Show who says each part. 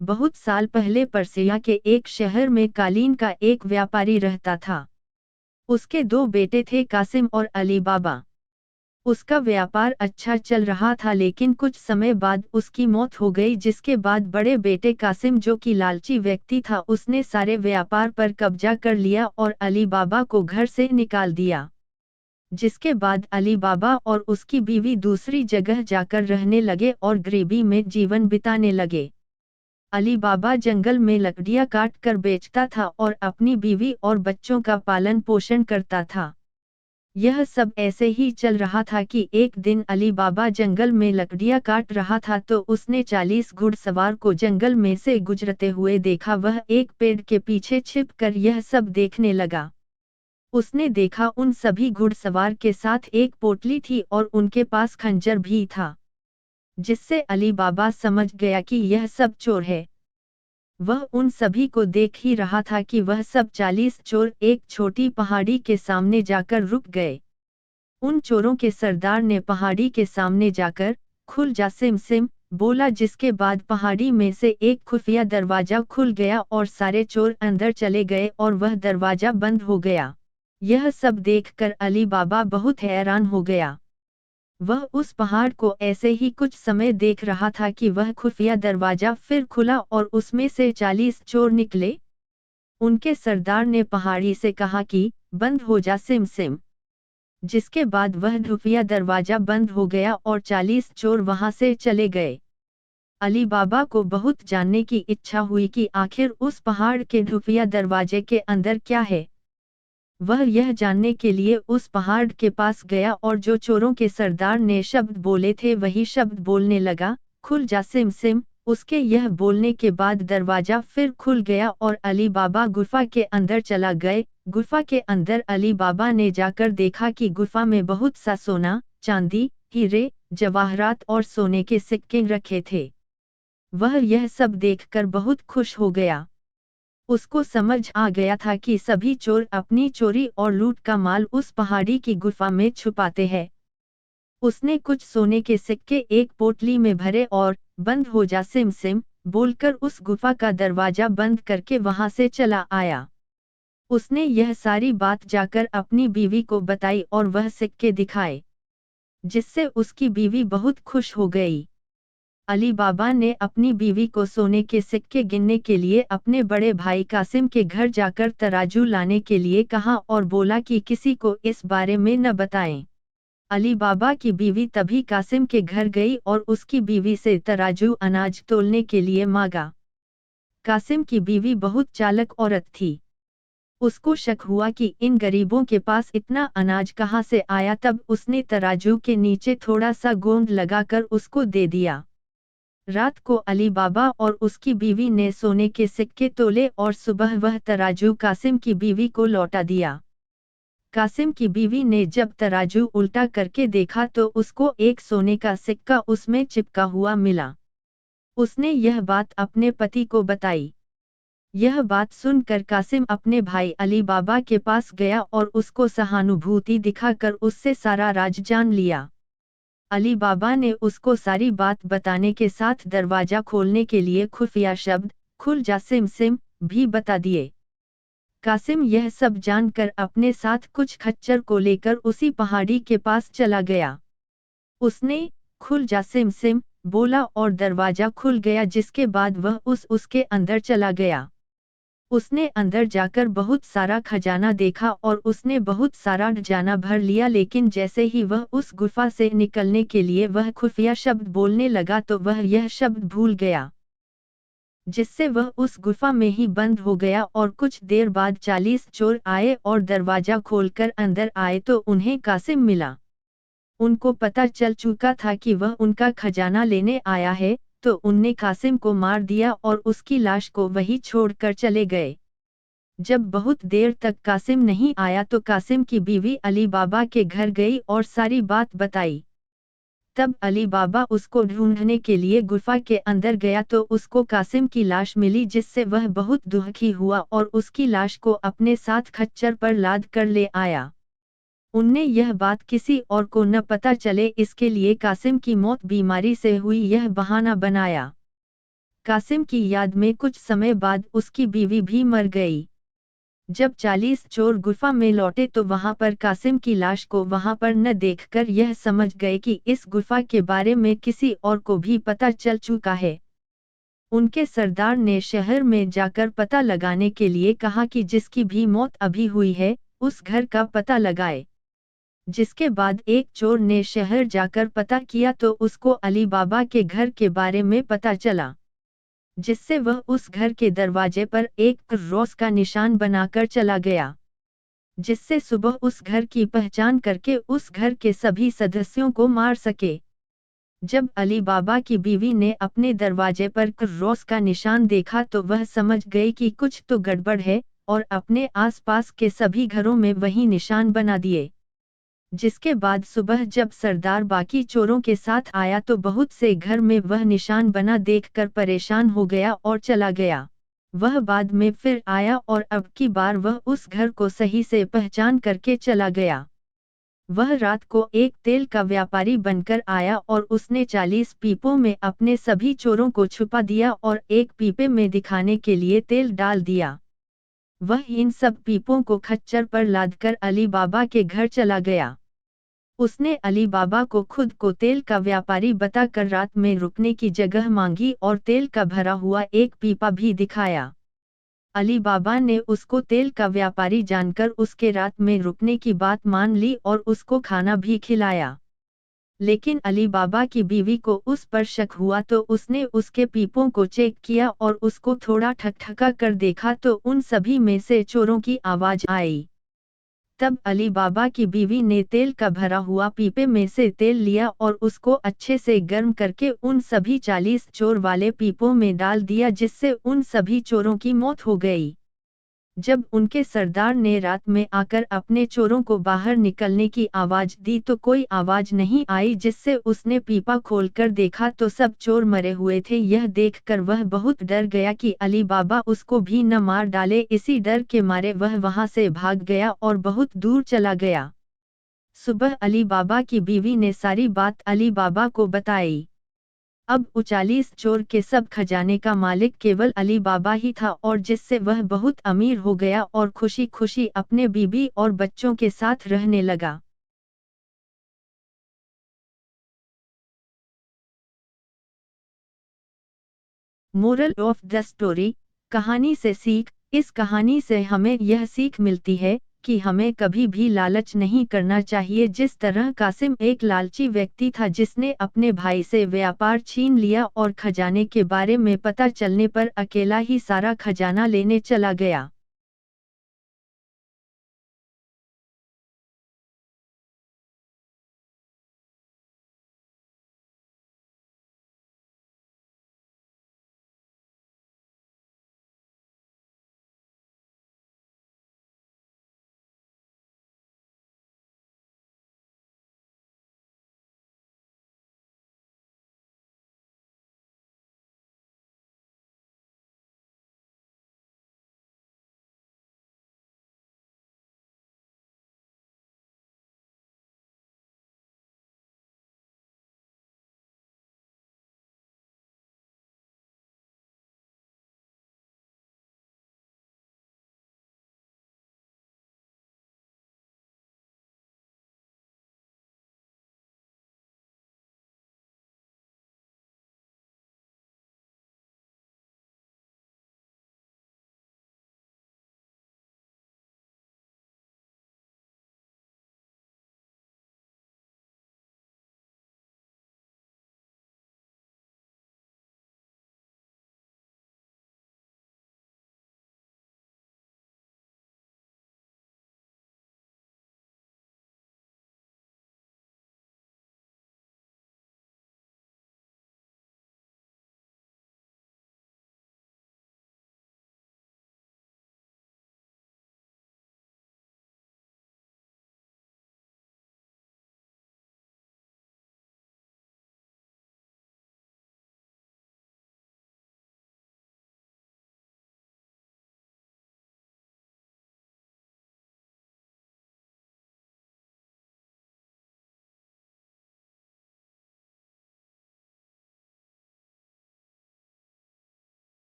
Speaker 1: बहुत साल पहले पर्सिया के एक शहर में कालीन का एक व्यापारी रहता था। उसके दो बेटे थे, कासिम और अली बाबा। उसका व्यापार अच्छा चल रहा था, लेकिन कुछ समय बाद उसकी मौत हो गई, जिसके बाद बड़े बेटे कासिम, जो कि लालची व्यक्ति था, उसने सारे व्यापार पर कब्जा कर लिया और अली बाबा को घर से निकाल दिया। जिसके बाद अली बाबा और उसकी बीवी दूसरी जगह जाकर रहने लगे और गरीबी में जीवन बिताने लगे। अली बाबा जंगल में लकड़ियां काट कर बेचता था और अपनी बीवी और बच्चों का पालन पोषण करता था। यह सब ऐसे ही चल रहा था कि एक दिन अली बाबा जंगल में लकड़ियां काट रहा था तो उसने 40 घुड़सवार को जंगल में से गुजरते हुए देखा। वह एक पेड़ के पीछे छिप कर यह सब देखने लगा। उसने देखा उन सभी घुड़सवार के साथ एक पोटली थी और उनके पास खंजर भी था, जिससे अली बाबा समझ गया कि यह सब चोर है। वह उन सभी को देख ही रहा था कि वह सब 40 चोर एक छोटी पहाड़ी के सामने जाकर रुक गए। उन चोरों के सरदार ने पहाड़ी के सामने जाकर खुल जा सिम सिम बोला, जिसके बाद पहाड़ी में से एक खुफिया दरवाजा खुल गया और सारे चोर अंदर चले गए और वह दरवाजा बंद हो गया। यह सब देखकर अली बाबा बहुत हैरान हो गया। वह उस पहाड़ को ऐसे ही कुछ समय देख रहा था कि वह खुफिया दरवाजा फिर खुला और उसमें से 40 चोर निकले। उनके सरदार ने पहाड़ी से कहा कि बंद हो जा सिम सिम, जिसके बाद वह खुफिया दरवाजा बंद हो गया और 40 चोर वहां से चले गए। अली बाबा को बहुत जानने की इच्छा हुई कि आखिर उस पहाड़ के खुफिया दरवाजे के अंदर क्या है। वह यह जानने के लिए उस पहाड़ के पास गया और जो चोरों के सरदार ने शब्द बोले थे वही शब्द बोलने लगा, खुल जा सिम सिम। उसके यह बोलने के बाद दरवाजा फिर खुल गया और अली बाबा गुफा के अंदर चला गए। गुफा के अंदर अली बाबा ने जाकर देखा कि गुफा में बहुत सा सोना, चांदी, हीरे, जवाहरात और सोने के सिक्के रखे थे। वह यह सब देखकर बहुत खुश हो गया। उसको समझ आ गया था कि सभी चोर अपनी चोरी और लूट का माल उस पहाड़ी की गुफा में छुपाते हैं। उसने कुछ सोने के सिक्के एक पोटली में भरे और बंद हो जा सिम सिम बोलकर उस गुफा का दरवाजा बंद करके वहां से चला आया। उसने यह सारी बात जाकर अपनी बीवी को बताई और वह सिक्के दिखाए, जिससे उसकी बीवी बहुत खुश हो गई। अली बाबा ने अपनी बीवी को सोने के सिक्के गिनने के लिए अपने बड़े भाई कासिम के घर जाकर तराजू लाने के लिए कहा और बोला कि किसी को इस बारे में न बताएं। अली बाबा की बीवी तभी कासिम के घर गई और उसकी बीवी से तराजू अनाज तोलने के लिए मांगा। कासिम की बीवी बहुत चालाक औरत थी। उसको शक हुआ कि इन गरीबों के पास इतना अनाज कहाँ से आया, तब उसने तराजू के नीचे थोड़ा सा गोंद लगाकर उसको दे दिया। रात को अली बाबा और उसकी बीवी ने सोने के सिक्के तोले और सुबह वह तराजू कासिम की बीवी को लौटा दिया। कासिम की बीवी ने जब तराजू उल्टा करके देखा तो उसको एक सोने का सिक्का उसमें चिपका हुआ मिला। उसने यह बात अपने पति को बताई। यह बात सुनकर कासिम अपने भाई अली बाबा के पास गया और उसको सहानुभूति दिखाकर उससे सारा राज जान लिया। अली बाबा ने उसको सारी बात बताने के साथ दरवाजा खोलने के लिए खुफिया शब्द खुल जा सिम सिम भी बता दिए। कासिम यह सब जानकर अपने साथ कुछ खच्चर को लेकर उसी पहाड़ी के पास चला गया। उसने खुल जा सिम सिम बोला और दरवाजा खुल गया, जिसके बाद वह उसके अंदर चला गया। उसने अंदर जाकर बहुत सारा खजाना देखा और उसने बहुत सारा खजाना भर लिया, लेकिन जैसे ही वह उस गुफा से निकलने के लिए वह खुफिया शब्द बोलने लगा तो वह यह शब्द भूल गया, जिससे वह उस गुफा में ही बंद हो गया। और कुछ देर बाद 40 चोर आए और दरवाजा खोलकर अंदर आए तो उन्हें कासिम मिला। उनको पता चल चुका था कि वह उनका खजाना लेने आया है, तो उनने कासिम को मार दिया और उसकी लाश को वहीं छोड़कर चले गए। जब बहुत देर तक कासिम नहीं आया तो कासिम की बीवी अली बाबा के घर गई और सारी बात बताई। तब अली बाबा उसको ढूंढने के लिए गुफा के अंदर गया तो उसको कासिम की लाश मिली, जिससे वह बहुत दुखी हुआ और उसकी लाश को अपने साथ खच्चर पर लाद कर ले आया। उनने यह बात किसी और को न पता चले, इसके लिए कासिम की मौत बीमारी से हुई यह बहाना बनाया। कासिम की याद में कुछ समय बाद उसकी बीवी भी मर गई। जब 40 चोर गुफा में लौटे तो वहां पर कासिम की लाश को वहां पर न देखकर यह समझ गए कि इस गुफा के बारे में किसी और को भी पता चल चुका है। उनके सरदार ने शहर में जाकर पता लगाने के लिए कहा कि जिसकी भी मौत अभी हुई है, उस घर का पता लगाए। जिसके बाद एक चोर ने शहर जाकर पता किया तो उसको अली बाबा के घर के बारे में पता चला, जिससे वह उस घर के दरवाजे पर एक क्रोस का निशान बनाकर चला गया, जिससे सुबह उस घर की पहचान करके उस घर के सभी सदस्यों को मार सके। जब अली बाबा की बीवी ने अपने दरवाजे पर क्रोस का निशान देखा तो वह समझ गई कि कुछ तो गड़बड़ है, और अपने आसपास के सभी घरों में वही निशान बना दिए। जिसके बाद सुबह जब सरदार बाकी चोरों के साथ आया तो बहुत से घर में वह निशान बना देखकर परेशान हो गया और चला गया। वह बाद में फिर आया और अब की बार वह उस घर को सही से पहचान करके चला गया। वह रात को एक तेल का व्यापारी बनकर आया और उसने 40 पीपों में अपने सभी चोरों को छुपा दिया और एक पीपे में दिखाने के लिए तेल डाल दिया। वह इन सब पीपों को खच्चर पर लादकर अली बाबा के घर चला गया। उसने अली बाबा को खुद को तेल का व्यापारी बताकर रात में रुकने की जगह मांगी और तेल का भरा हुआ एक पीपा भी दिखाया। अली बाबा ने उसको तेल का व्यापारी जानकर उसके रात में रुकने की बात मान ली और उसको खाना भी खिलाया। लेकिन अली बाबा की बीवी को उस पर शक हुआ तो उसने उसके पीपों को चेक किया और उसको थोड़ा ठकठका कर देखा तो उन सभी में से चोरों की आवाज आई। तब अली बाबा की बीवी ने तेल का भरा हुआ पीपे में से तेल लिया और उसको अच्छे से गर्म करके उन सभी 40 चोर वाले पीपों में डाल दिया, जिससे उन सभी चोरों की मौत हो गई। जब उनके सरदार ने रात में आकर अपने चोरों को बाहर निकलने की आवाज दी तो कोई आवाज नहीं आई, जिससे उसने पीपा खोलकर देखा तो सब चोर मरे हुए थे। यह देखकर वह बहुत डर गया कि अली बाबा उसको भी न मार डाले। इसी डर के मारे वह वहां से भाग गया और बहुत दूर चला गया। सुबह अली बाबा की बीवी ने सारी बात अली बाबा को बताई। अब 40 चोर के सब खजाने का मालिक केवल अली बाबा ही था और जिससे वह बहुत अमीर हो गया और खुशी खुशी अपने बीबी और बच्चों के साथ रहने लगा। मोरल ऑफ द स्टोरी, कहानी से सीख। इस कहानी से हमें यह सीख मिलती है कि हमें कभी भी लालच नहीं करना चाहिए। जिस तरह कासिम एक लालची व्यक्ति था जिसने अपने भाई से व्यापार छीन लिया और खजाने के बारे में पता चलने पर अकेला ही सारा खजाना लेने चला गया।